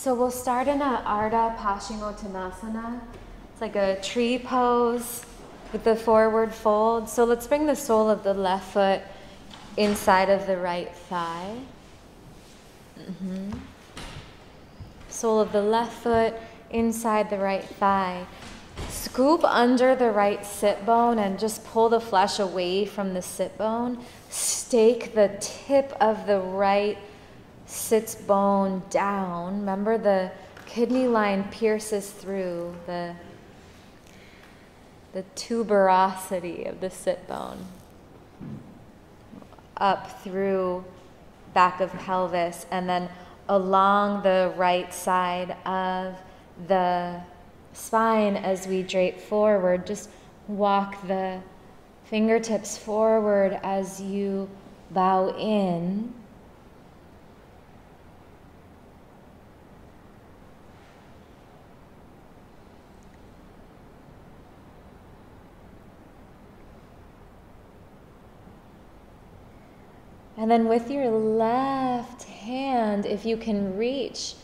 So we'll start in a Ardha Paschimottanasana. It's like a tree pose with the forward fold. So let's bring the sole of the left foot inside of the right thigh. Sole of the left foot inside the right thigh. Scoop under the right sit bone and just pull the flesh away from the sit bone. Stake the tip of the right sits bone down. Remember, the kidney line pierces through the tuberosity of the sit bone up through back of pelvis, and then along the right side of the spine as we drape forward. Just walk the fingertips forward as you bow in. And then with your left hand, if you can reach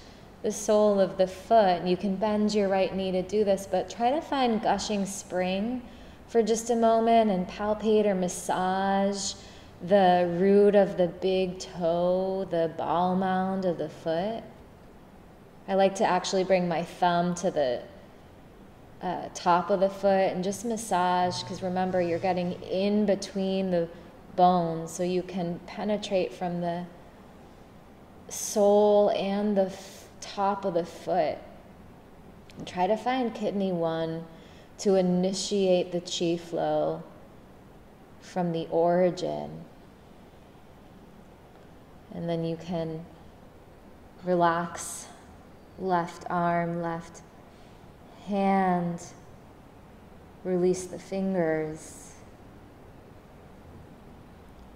the sole of the foot, you can bend your right knee to do this, but try to find gushing spring for just a moment and palpate or massage the root of the big toe, the ball mound of the foot. I like to actually bring my thumb to the top of the foot and just massage, because remember, you're getting in between the bones, so you can penetrate from the sole and the top of the foot. And try to find kidney 1 to initiate the chi flow from the origin. And then you can relax left arm, left hand, release the fingers,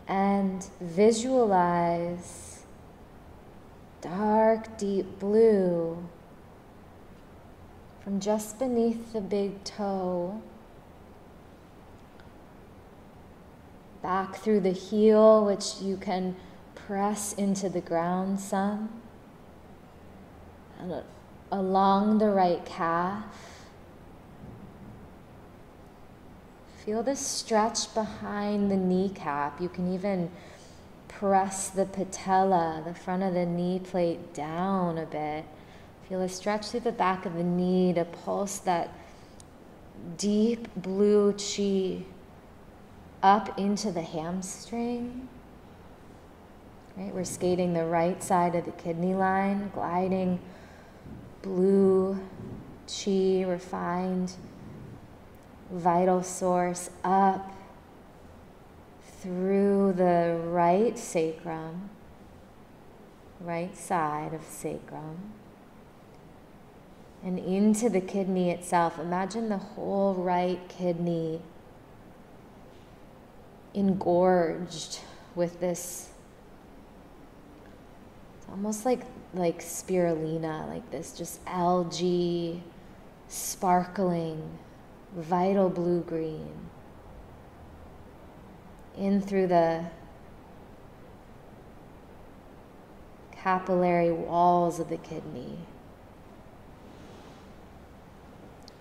and visualize dark, deep blue from just beneath the big toe, back through the heel, which you can press into the ground some, and along the right calf. Feel the stretch behind the kneecap. You can even press the patella, the front of the knee plate, down a bit. Feel a stretch through the back of the knee to pulse that deep blue chi up into the hamstring. Right? We're skating the right side of the kidney line, gliding blue chi, refined vital source up through the right sacrum, right side of sacrum, and into the kidney itself. Imagine the whole right kidney engorged with this, it's almost like spirulina, like this just algae, sparkling, vital blue-green, in through the capillary walls of the kidney,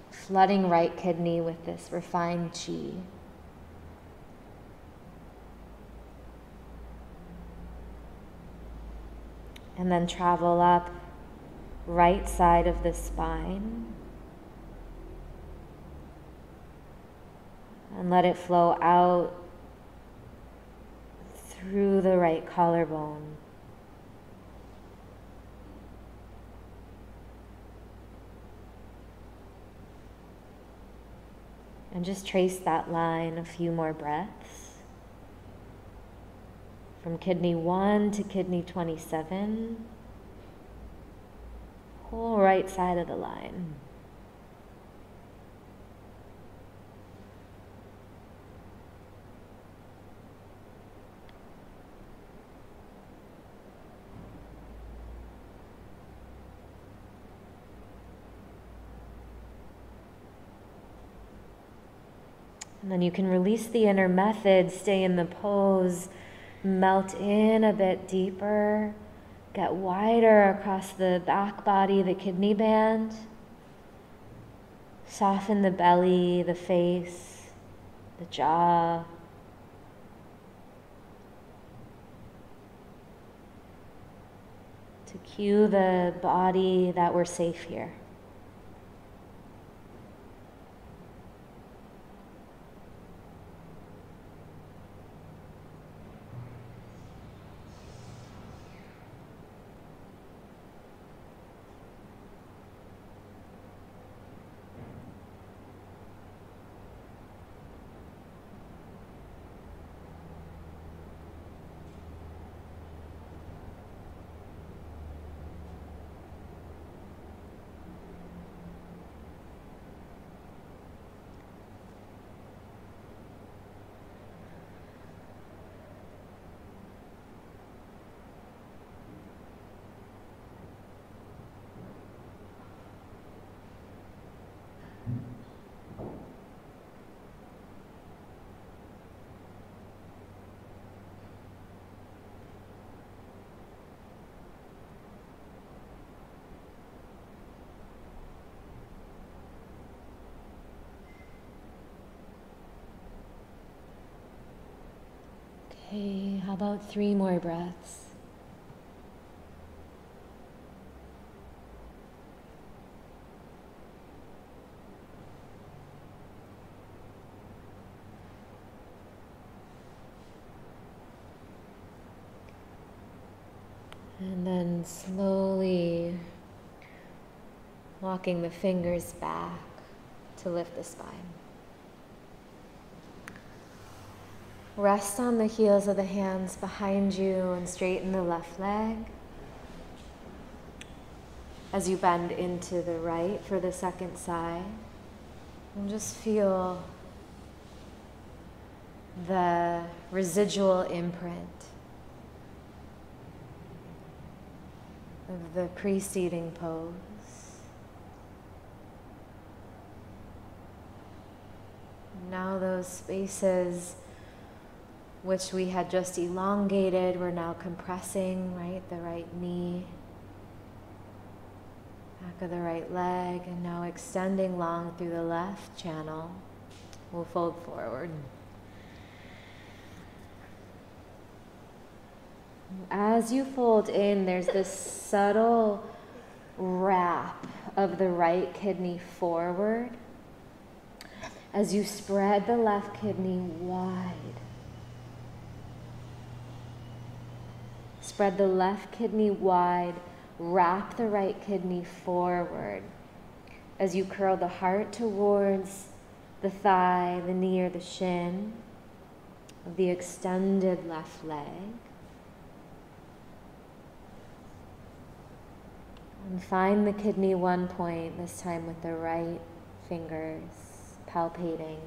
flooding right kidney with this refined chi. And then travel up right side of the spine, and let it flow out through the right collarbone. And just trace that line a few more breaths. From kidney 1 to kidney 27, whole right side of the line. And then you can release the inner method, stay in the pose, melt in a bit deeper, Get wider across the back body, the kidney band. Soften the belly, the face, the jaw. To cue the body that we're safe here. Okay, how about 3 more breaths? And then slowly walking the fingers back to lift the spine. Rest on the heels of the hands behind you and straighten the left leg. As you bend into the right for the second side, and just feel the residual imprint of the preceding pose. Now those spaces which we had just elongated, we're now compressing, right? The right knee, back of the right leg, and now extending long through the left channel. We'll fold forward. As you fold in, there's this subtle wrap of the right kidney forward as you spread the left kidney wide. Spread the left kidney wide, wrap the right kidney forward as you curl the heart towards the thigh, the knee, or the shin of the extended left leg. And find the kidney 1 point, this time with the right fingers, palpating,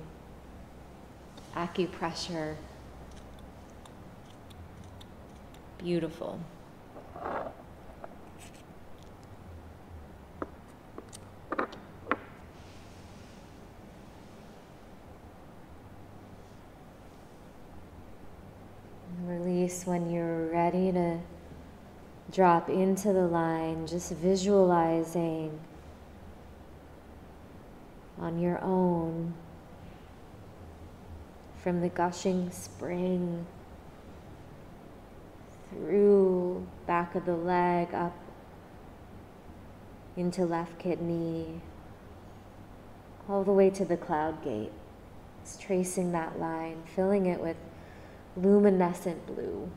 acupressure. Beautiful. Release when you're ready to drop into the line, just visualizing on your own from the gushing spring through back of the leg up into left kidney, all the way to the cloud gate. It's tracing that line, filling it with luminescent blue.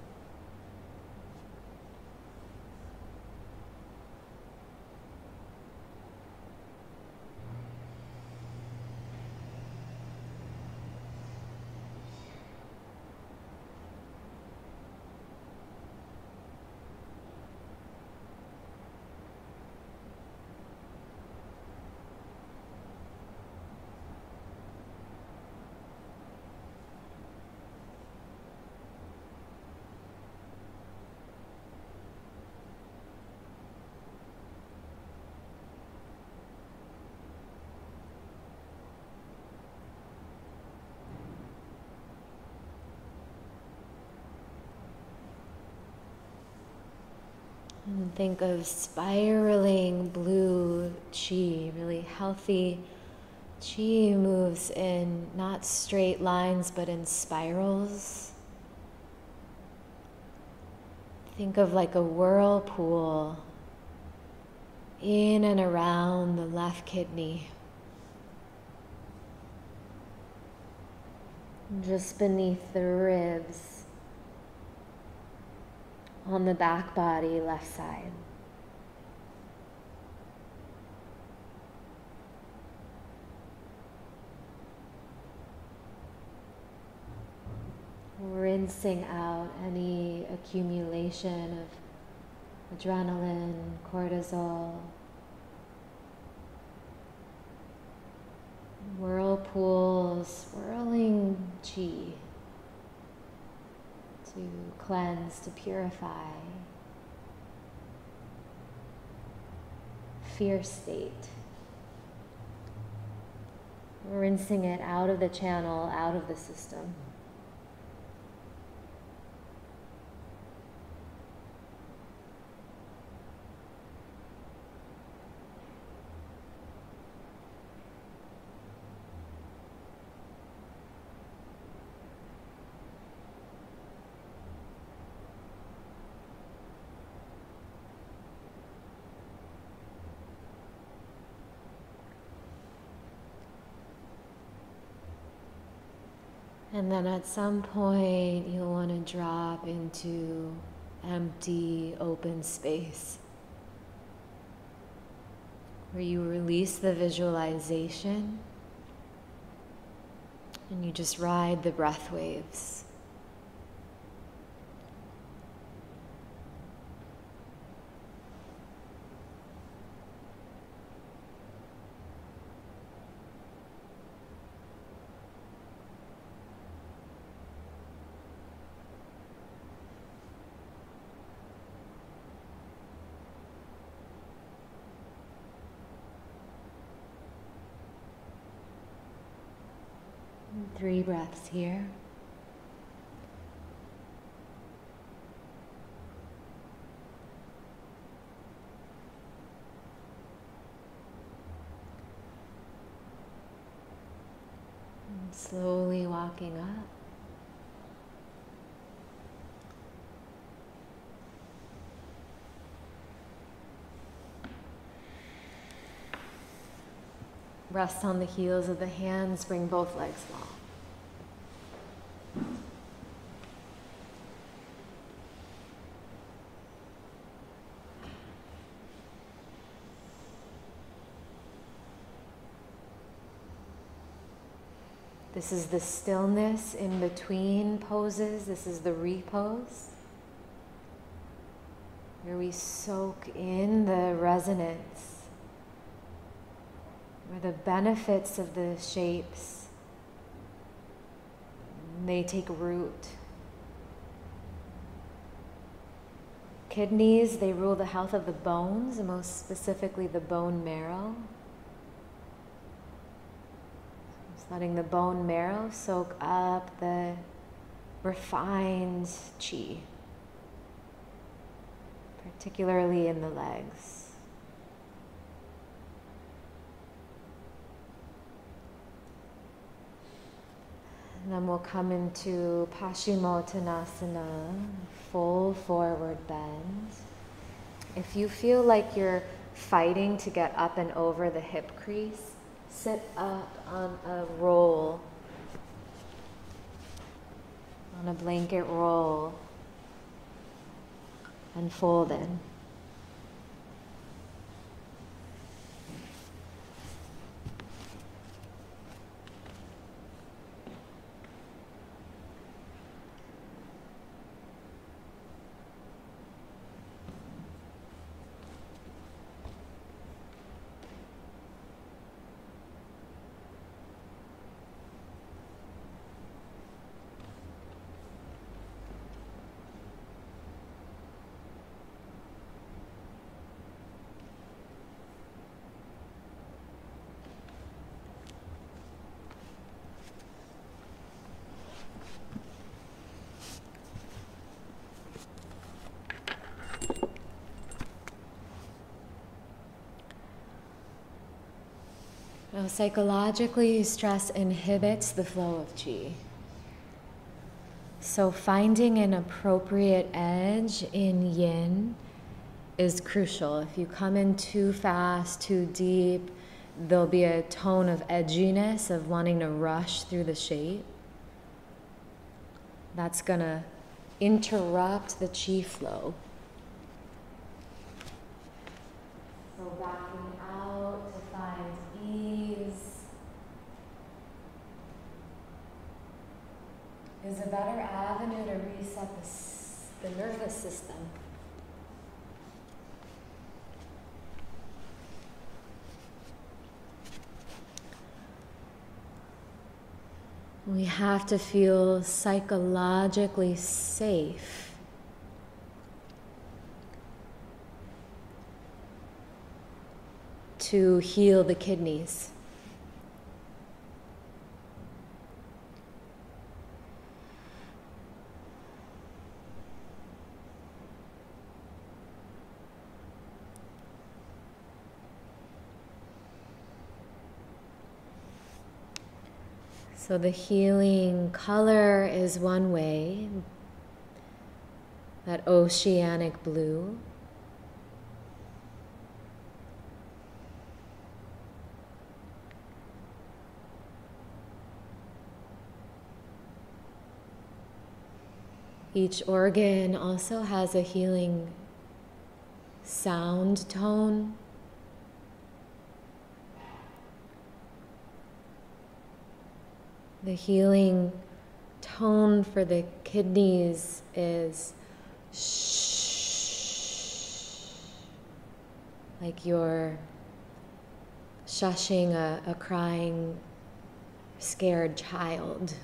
And think of spiraling blue chi, really healthy chi moves in not straight lines but in spirals. Think of like a whirlpool in and around the left kidney. Just beneath the ribs, on the back body, left side. Rinsing out any accumulation of adrenaline, cortisol. Whirlpools, swirling chi to cleanse, to purify. Fear state. Rinsing it out of the channel, out of the system. And then at some point, you'll want to drop into empty, open space where you release the visualization and you just ride the breath waves. And 3 breaths here. And slowly walking up. Rest on the heels of the hands, bring both legs long. This is the stillness in between poses. This is the repose, where we soak in the resonance, where the benefits of the shapes, they take root. Kidneys, they rule the health of the bones, and most specifically the bone marrow. Just letting the bone marrow soak up the refined chi, particularly in the legs. And then we'll come into Paschimottanasana, full forward bend. If you feel like you're fighting to get up and over the hip crease, sit up on a roll, on a blanket roll, and fold in. Now, psychologically, stress inhibits the flow of qi. So finding an appropriate edge in yin is crucial. If you come in too fast, too deep, there'll be a tone of edginess, of wanting to rush through the shape. That's gonna interrupt the qi flow. So backing out to find ease is a better avenue to reset the nervous system. We have to feel psychologically safe to heal the kidneys. So the healing color is one way, that oceanic blue. Each organ also has a healing sound tone. The healing tone for the kidneys is shh, like you're shushing a crying, scared child.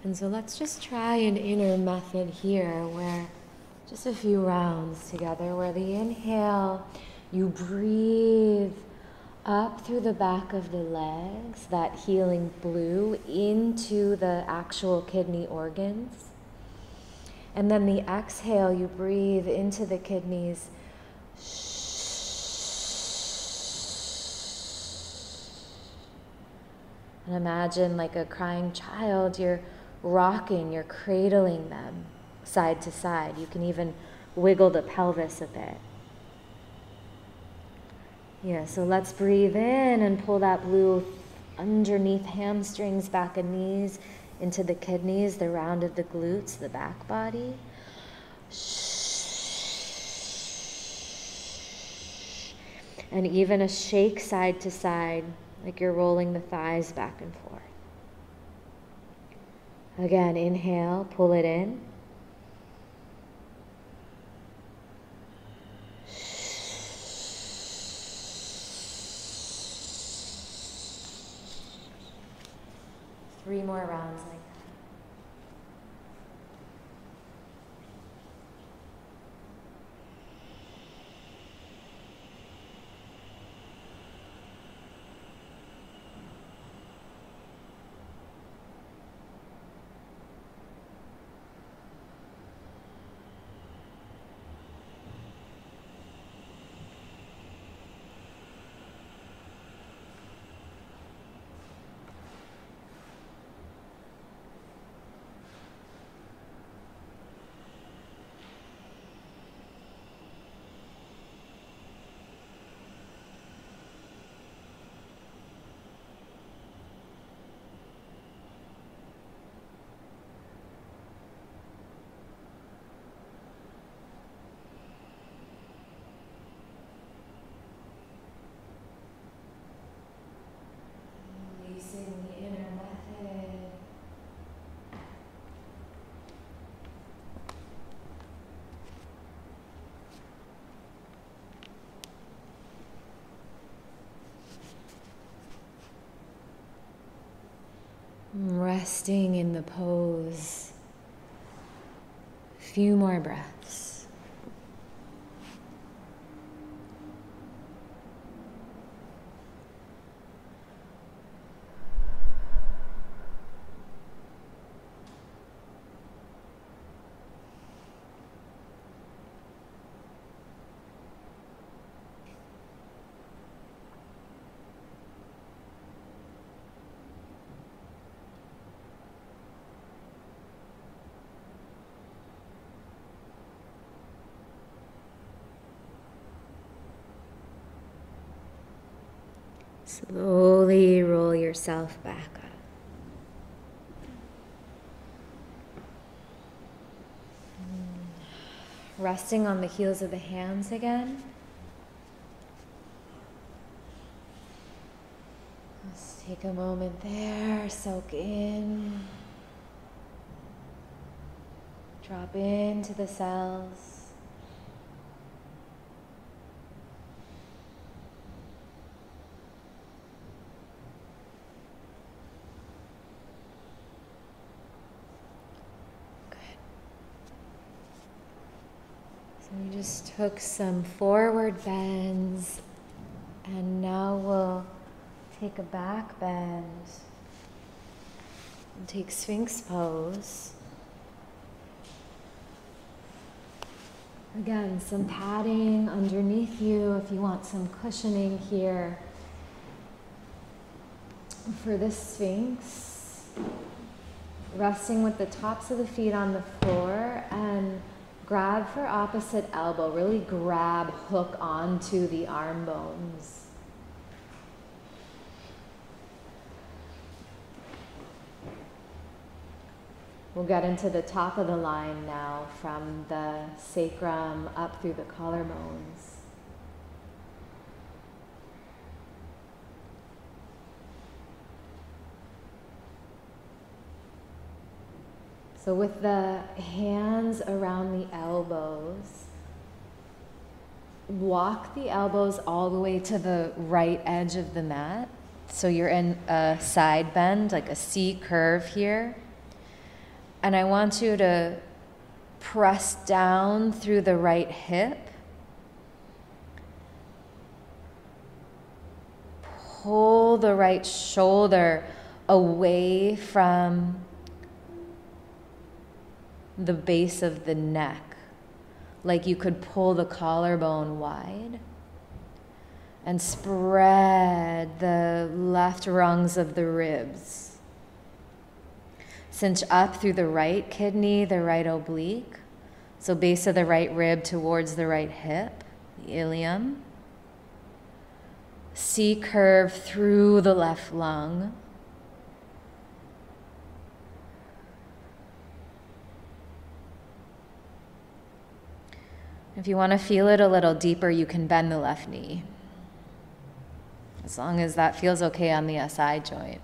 And so let's just try an inner method here where just a few rounds together, where the inhale, you breathe up through the back of the legs, that healing blue, into the actual kidney organs. And then the exhale, you breathe into the kidneys. And imagine, like a crying child, you're rocking, you're cradling them side to side. You can even wiggle the pelvis a bit. Yeah, so let's breathe in and pull that blue underneath hamstrings, back of knees, into the kidneys, the round of the glutes, the back body. And even a shake side to side, like you're rolling the thighs back and forth. Again, inhale, pull it in. 3 more rounds like that. Resting in the pose. A few more breaths. Slowly roll yourself back up. Resting on the heels of the hands again. Let's take a moment there, soak in. Drop into the cells. So we just took some forward bends, and now we'll take a back bend and take Sphinx pose. Again, some padding underneath you if you want some cushioning here. For this Sphinx, resting with the tops of the feet on the floor and grab for opposite elbow. Really grab, hook onto the arm bones. We'll get into the top of the line now from the sacrum up through the collarbones. So with the hands around the elbows, walk the elbows all the way to the right edge of the mat. So you're in a side bend, like a C curve here. And I want you to press down through the right hip. Pull the right shoulder away from the base of the neck, like you could pull the collarbone wide. And spread the left rungs of the ribs. Cinch up through the right kidney, the right oblique. So base of the right rib towards the right hip, the ilium. C curve through the left lung. If you want to feel it a little deeper, you can bend the left knee. As long as that feels okay on the SI joint.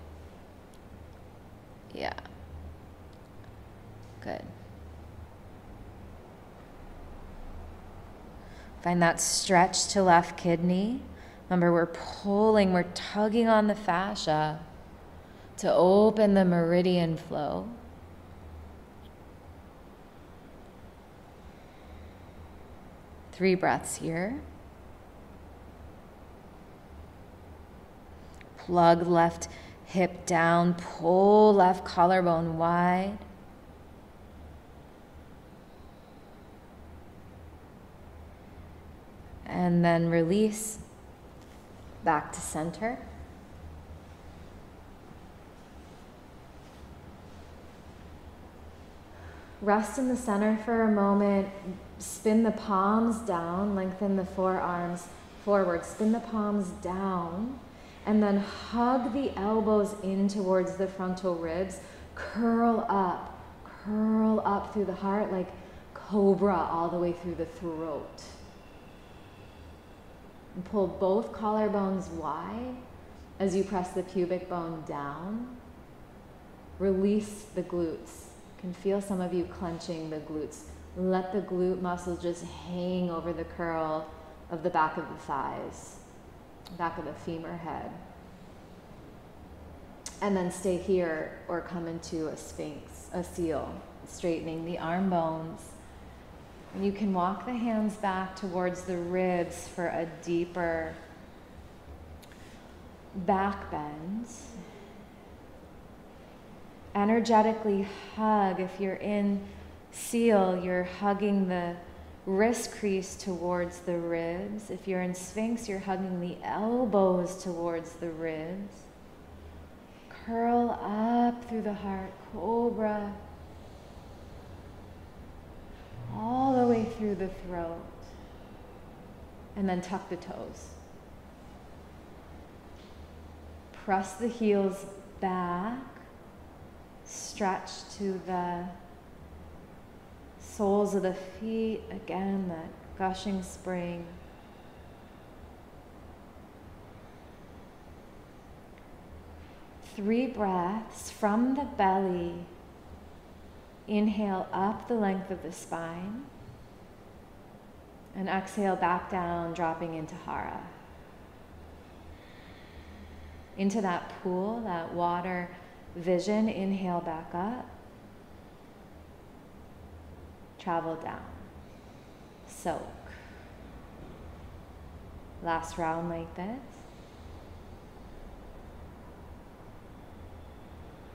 Yeah. Good. Find that stretch to left kidney. Remember, we're pulling, we're tugging on the fascia to open the meridian flow. Three breaths here. Plug left hip down, pull left collarbone wide. And then release back to center. Rest in the center for a moment. Spin the palms down, lengthen the forearms forward. Spin the palms down, and then hug the elbows in towards the frontal ribs. Curl up through the heart like cobra all the way through the throat. And pull both collarbones wide as you press the pubic bone down. Release the glutes. You can feel some of you clenching the glutes. Let the glute muscles just hang over the curl of the back of the thighs, back of the femur head. And then stay here or come into a sphinx, a seal, straightening the arm bones. And you can walk the hands back towards the ribs for a deeper back bend. Energetically hug. If you're in seal, you're hugging the wrist crease towards the ribs. If you're in Sphinx, you're hugging the elbows towards the ribs. Curl up through the heart, cobra. All the way through the throat. And then tuck the toes. Press the heels back. Stretch to the soles of the feet. Again, that gushing spring. Three breaths from the belly. Inhale up the length of the spine. And exhale back down, dropping into Hara. Into that pool, that water vision, inhale back up. Travel down. Soak. Last round like this.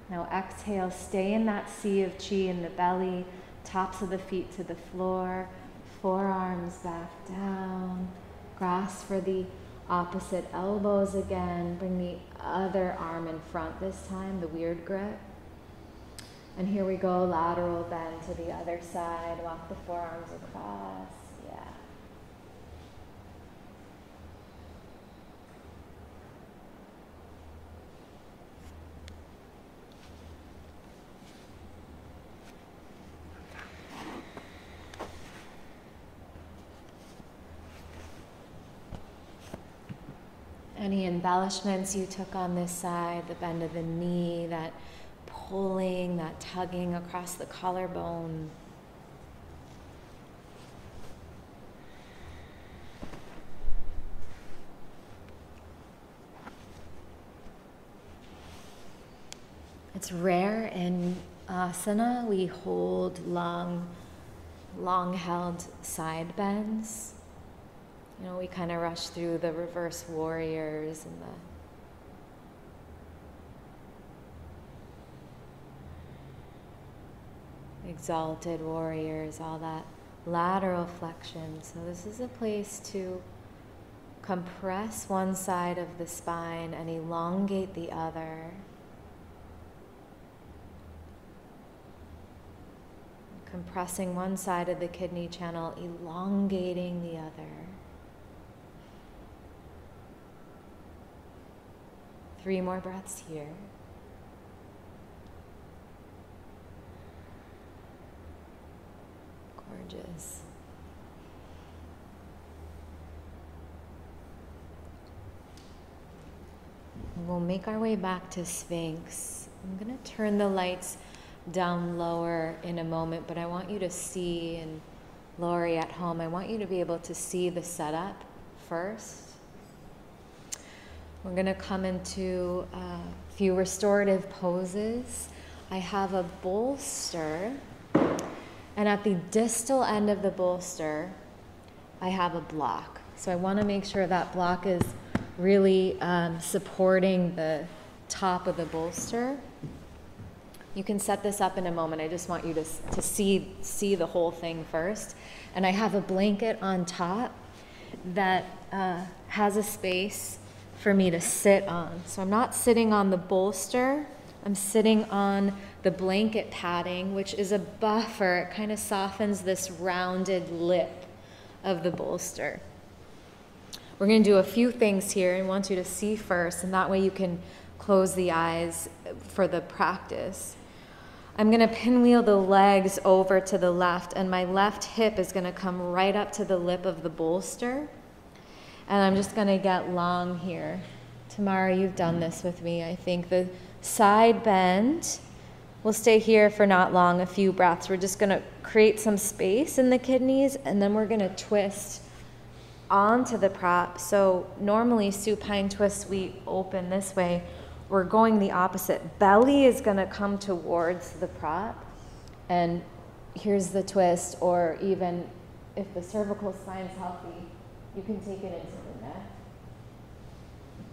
Now exhale, stay in that sea of chi in the belly, tops of the feet to the floor, forearms back down, grasp for the opposite elbows again, bring the other arm in front this time, the weird grip. And here we go, lateral bend to the other side, walk the forearms across, yeah. Any embellishments you took on this side, the bend of the knee, that pulling, that tugging across the collarbone. It's rare in asana we hold long held side bends. You know, we kind of rush through the reverse warriors and the exalted warriors, all that lateral flexion. So this is a place to compress one side of the spine and elongate the other. Compressing one side of the kidney channel, elongating the other. 3 more breaths here. Gorgeous. We'll make our way back to Sphinx. I'm going to turn the lights down lower in a moment, but I want you to see, and Lori at home, I want you to be able to see the setup first. We're going to come into a few restorative poses. I have a bolster, and at the distal end of the bolster, I have a block. So I want to make sure that block is really supporting the top of the bolster. You can set this up in a moment. I just want you to see the whole thing first. And I have a blanket on top that has a space for me to sit on. So I'm not sitting on the bolster, I'm sitting on the blanket padding, which is a buffer. It kind of softens this rounded lip of the bolster. We're going to do a few things here and want you to see first, and that way you can close the eyes for the practice. I'm going to pinwheel the legs over to the left, and my left hip is going to come right up to the lip of the bolster. And I'm just going to get long here. Tamara, you've done this with me. I think the side bend, we'll stay here for not long, a few breaths. We're just going to create some space in the kidneys, and then we're going to twist onto the prop. So normally supine twists, we open this way. We're going the opposite. Belly is going to come towards the prop, and here's the twist, or even if the cervical spine's healthy, you can take it into the neck.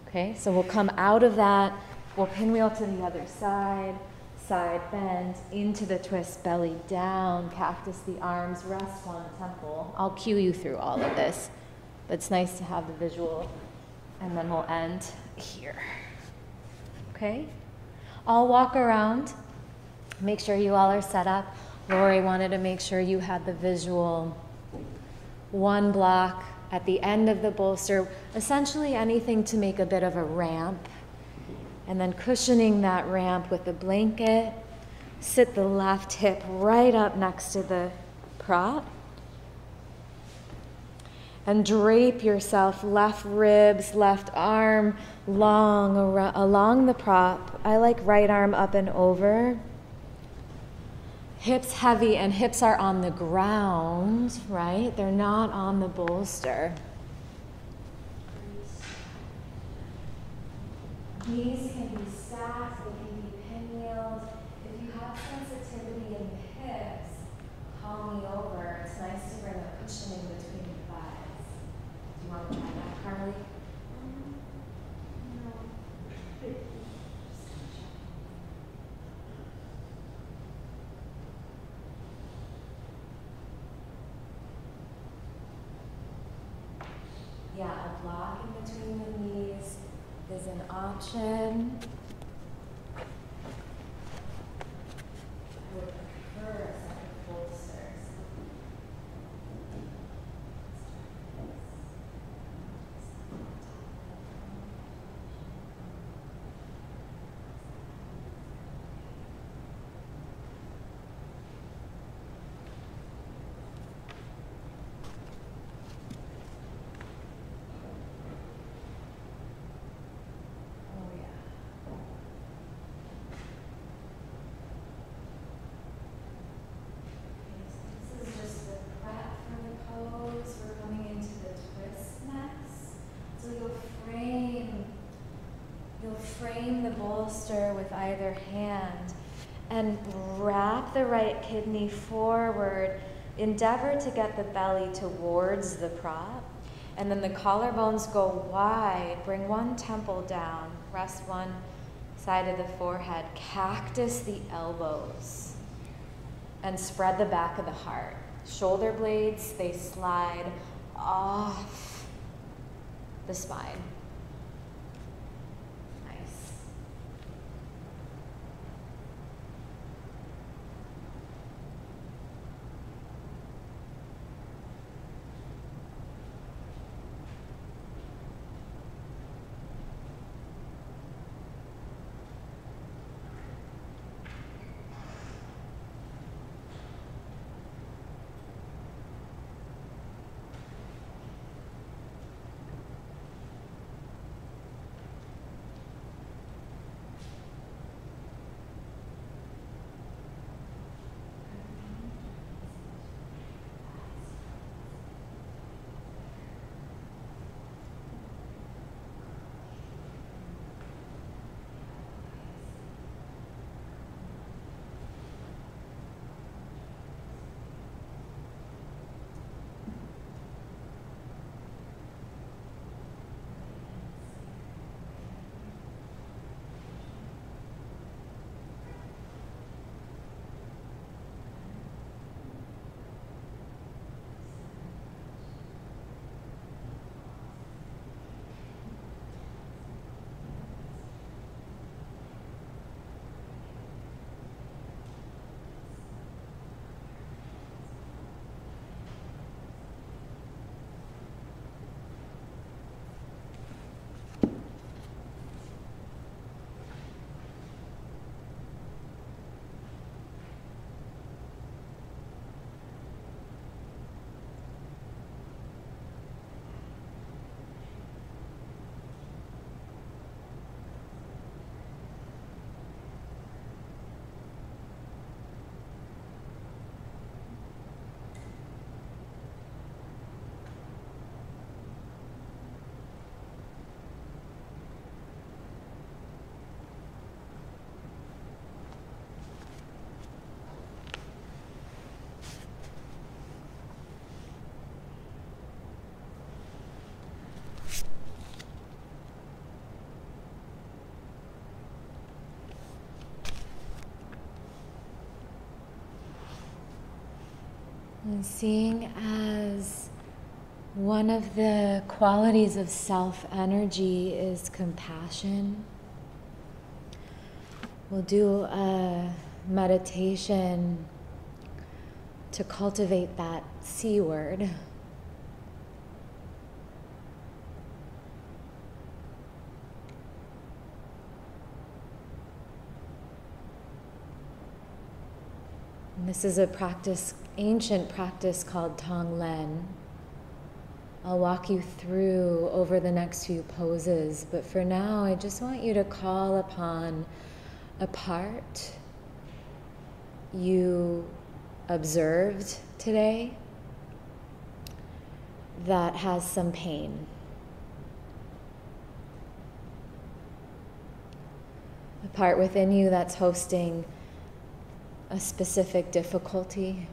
Okay, so we'll come out of that, we'll pinwheel to the other side, side bend, into the twist, belly down, cactus the arms, rest one temple. I'll cue you through all of this, but it's nice to have the visual, and then we'll end here. Okay, I'll walk around, make sure you all are set up. Lori wanted to make sure you had the visual. One block at the end of the bolster, essentially anything to make a bit of a ramp And then cushioning that ramp with a blanket. Sit the left hip right up next to the prop. And drape yourself, left ribs, left arm long along the prop. I like right arm up and over. Hips heavy, and hips are on the ground, right? They're not on the bolster. Knees can be stacked, they can be pinwheeled. If you have sensitivity in the hips, call me over. It's nice to bring a cushioning between the thighs. Do you want to try that, Carly? No. Yeah, a block in between the knees is an option. I would prefer a set of bolsters. Frame the bolster with either hand and wrap the right kidney forward. Endeavor to get the belly towards the prop. And then the collarbones go wide. Bring one temple down. Rest one side of the forehead. Cactus the elbows. And spread the back of the heart. Shoulder blades, they slide off the spine. And seeing as one of the qualities of self-energy is compassion, we'll do a meditation to cultivate that C word. This is a practice, ancient practice called Tonglen. I'll walk you through over the next few poses, but for now I just want you to call upon a part you observed today that has some pain. A part within you that's hosting a specific difficulty.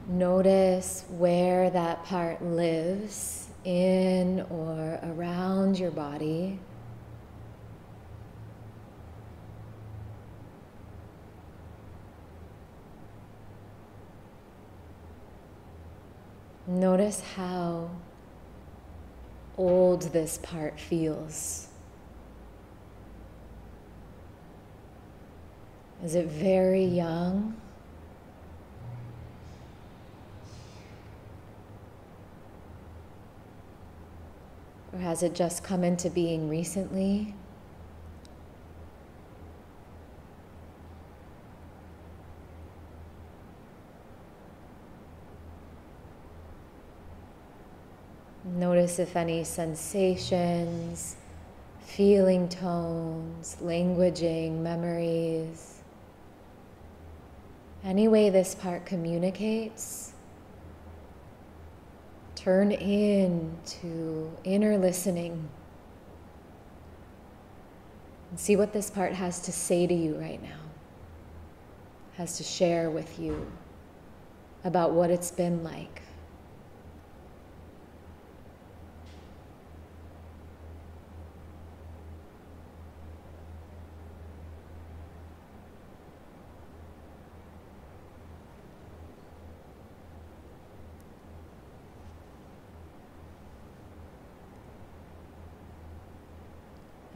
Notice where that part lives in or around your body. Notice how old this part feels. Is it very young? Or has it just come into being recently? Notice if any sensations, feeling tones, languaging, memories, any way this part communicates, turn into inner listening and see what this part has to say to you right now, has to share with you about what it's been like.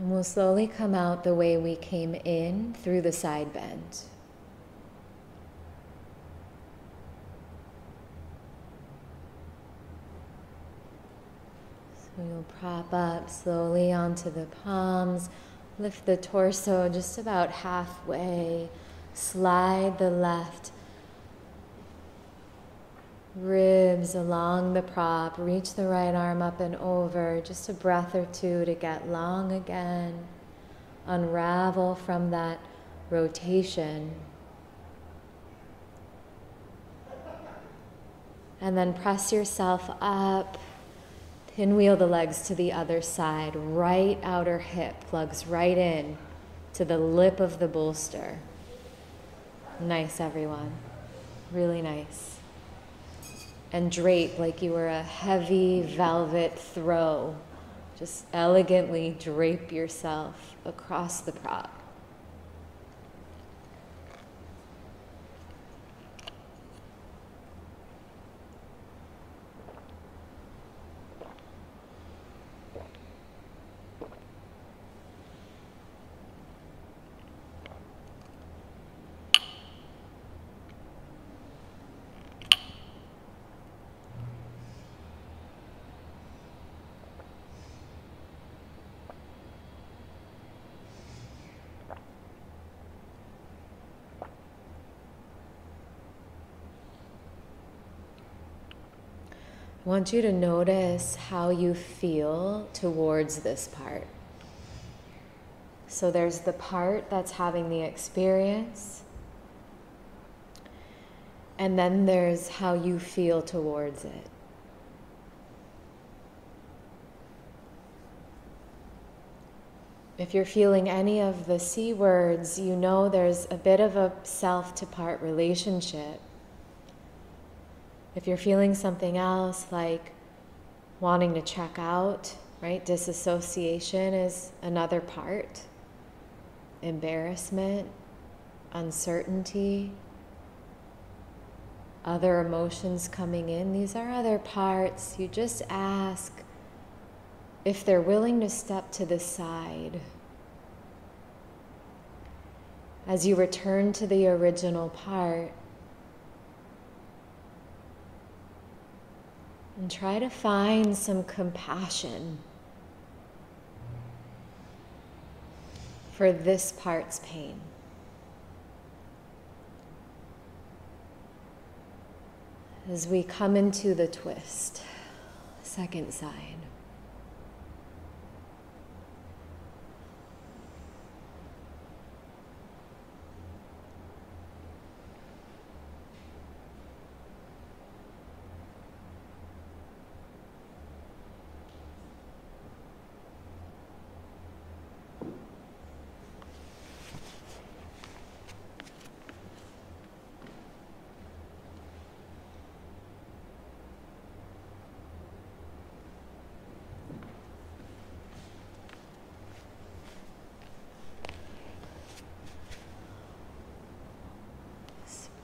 And we'll slowly come out the way we came in through the side bend. So you'll prop up slowly onto the palms, lift the torso just about halfway, slide the left ribs along the prop, reach the right arm up and over, just a breath or two to get long again. Unravel from that rotation. And then press yourself up, pinwheel the legs to the other side, right outer hip plugs right in to the lip of the bolster. Nice, everyone. Really nice. And drape like you were a heavy velvet throw. Just elegantly drape yourself across the prop. I want you to notice how you feel towards this part. So there's the part that's having the experience, and then there's how you feel towards it. If you're feeling any of the C words, you know there's a bit of a self to part relationship. If you're feeling something else, like wanting to check out, right? Disassociation is another part. Embarrassment, uncertainty, other emotions coming in, these are other parts. You just ask if they're willing to step to the side. As you return to the original part, And try to find some compassion for this part's pain. As we come into the twist, second side.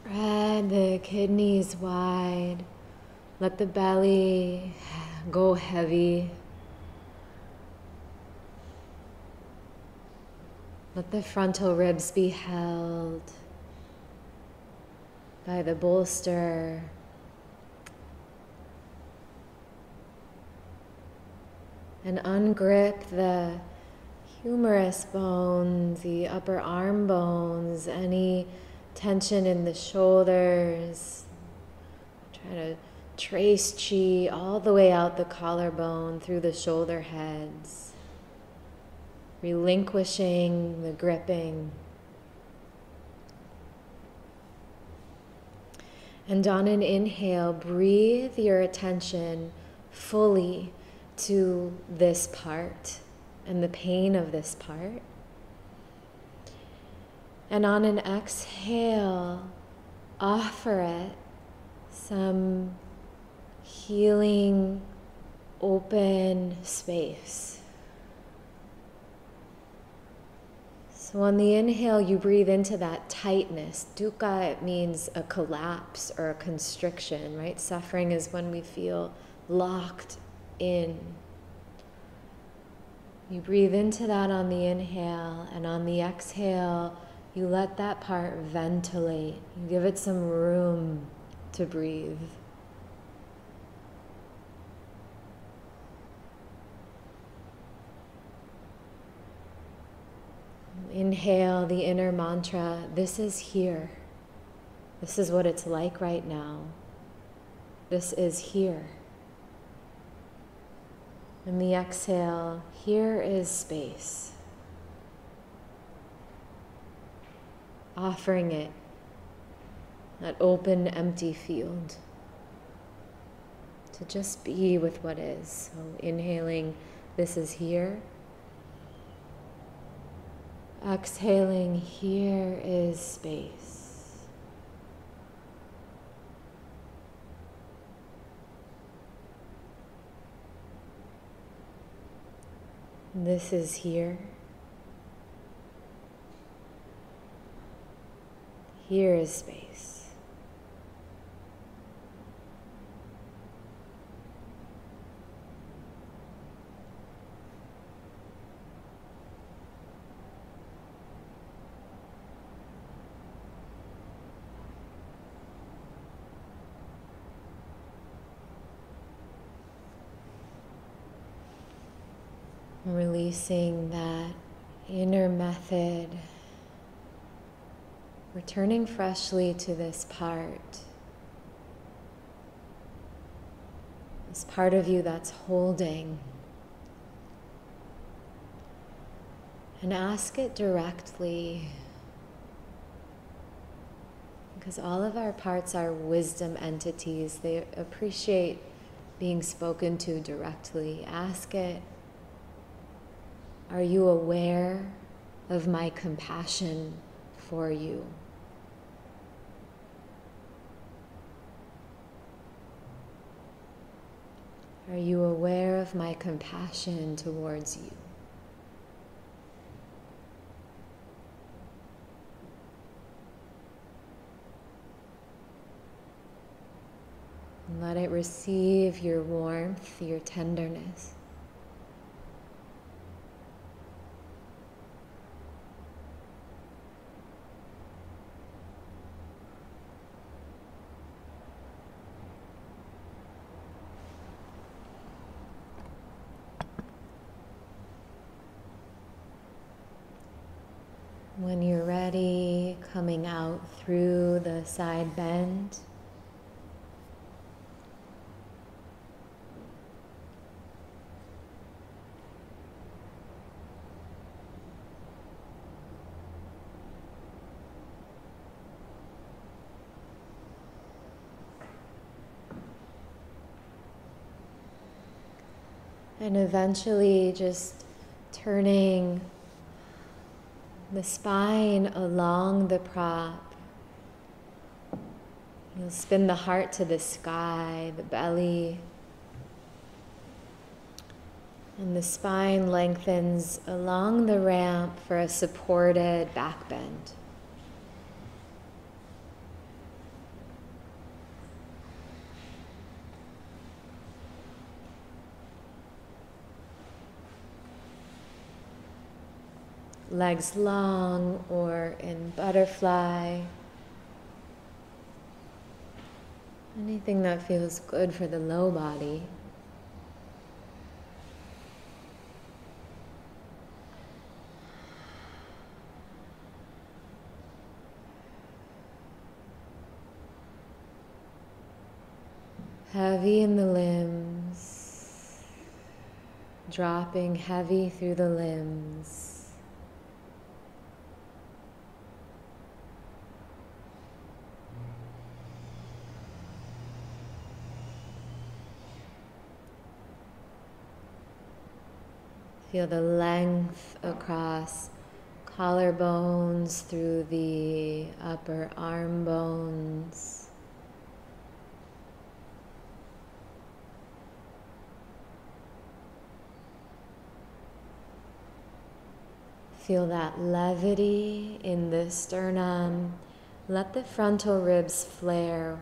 Spread the kidneys wide. Let the belly go heavy. Let the frontal ribs be held by the bolster. And ungrip the humerus bones, the upper arm bones, any tension in the shoulders. Try to trace chi all the way out the collarbone through the shoulder heads. Relinquishing the gripping. And on an inhale, breathe your attention fully to this part and the pain of this part. And on an exhale, offer it some healing, open space. So on the inhale, you breathe into that tightness. Dukkha, it means a collapse or a constriction, right? Suffering is when we feel locked in. You breathe into that on the inhale, and on the exhale, you let that part ventilate. You give it some room to breathe. Inhale the inner mantra, this is here. This is what it's like right now. This is here. And the exhale, here is space. Offering it, that open, empty field, to just be with what is. So inhaling, this is here. Exhaling, here is space. This is here. Here is space. Releasing that inner method, returning freshly to this part of you that's holding, and ask it directly, because all of our parts are wisdom entities. They appreciate being spoken to directly. Ask it, are you aware of my compassion for you? Are you aware of my compassion towards you? And let it receive your warmth, your tenderness. When you're ready, coming out through the side bend. And eventually just turning the spine along the prop. You'll spin the heart to the sky, the belly. And the spine lengthens along the ramp for a supported back bend. Legs long or in butterfly. Anything that feels good for the low body. Heavy in the limbs, dropping heavy through the limbs. Feel the length across collarbones through the upper arm bones. Feel that levity in the sternum. Let the frontal ribs flare.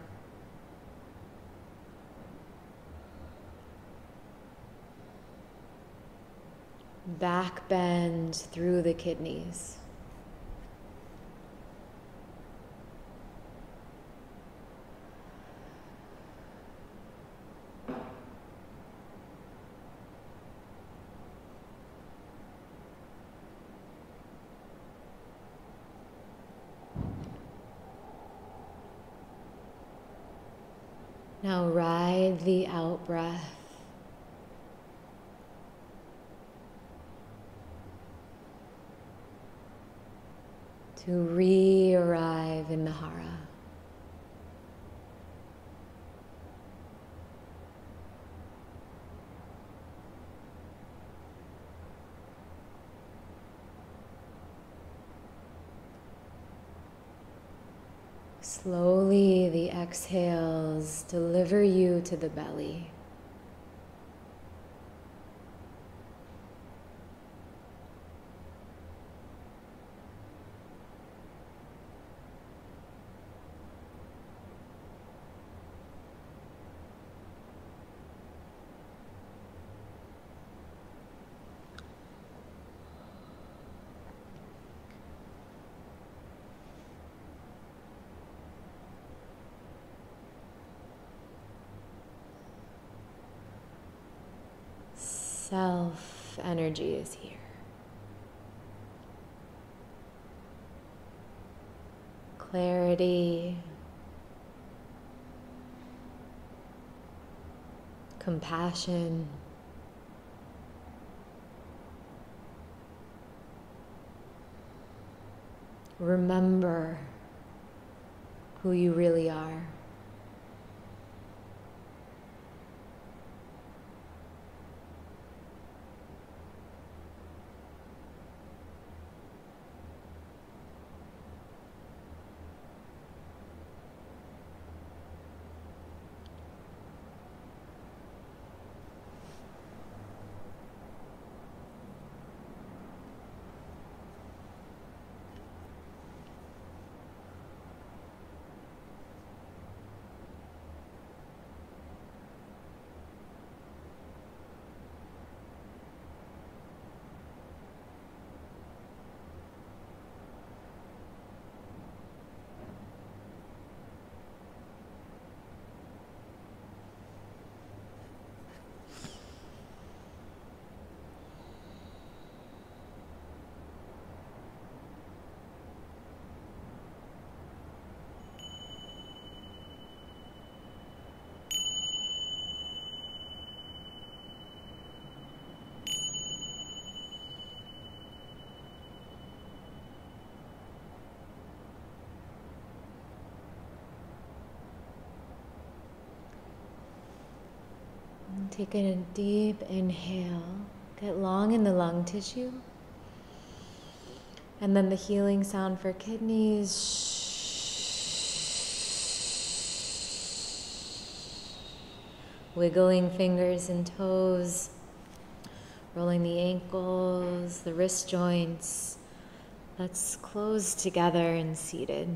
Back bend through the kidneys. Now ride the out breath. To re-arrive in the hara. Slowly, the exhales deliver you to the belly. Self energy is here. Clarity, compassion, remember who you really are. Take a deep inhale. Get long in the lung tissue. And then the healing sound for kidneys. Wiggling fingers and toes. Rolling the ankles, the wrist joints. Let's close together and seated.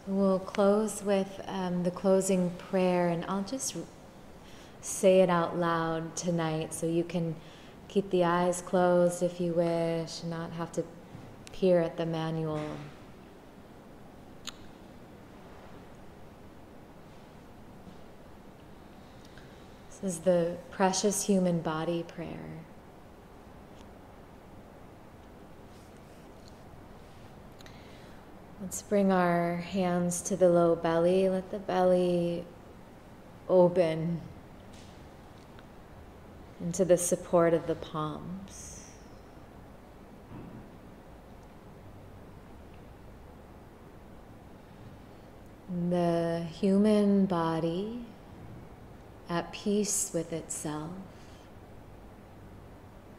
We'll close with the closing prayer, and I'll just say it out loud tonight so you can keep the eyes closed if you wish, and not have to peer at the manual. This is the precious human body prayer. Let's bring our hands to the low belly. Let the belly open into the support of the palms. The human body at peace with itself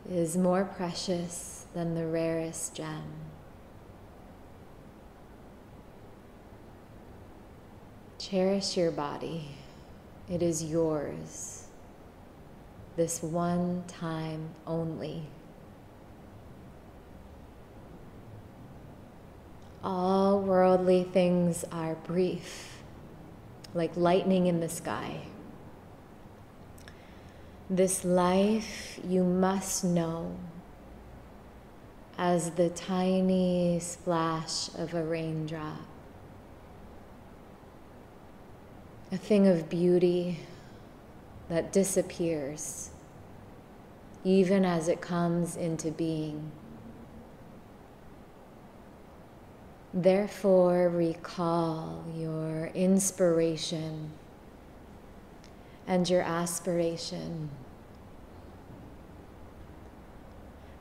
is more precious than the rarest gem. Cherish your body. It is yours, this one time only. All worldly things are brief, like lightning in the sky. This life you must know as the tiny splash of a raindrop. A thing of beauty that disappears even as it comes into being. Therefore, recall your inspiration and your aspiration,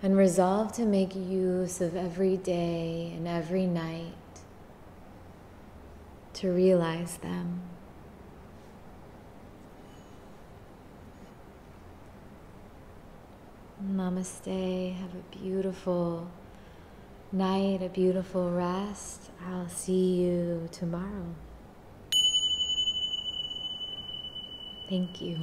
and resolve to make use of every day and every night to realize them. Namaste. Have a beautiful night, a beautiful rest. I'll see you tomorrow. Thank you.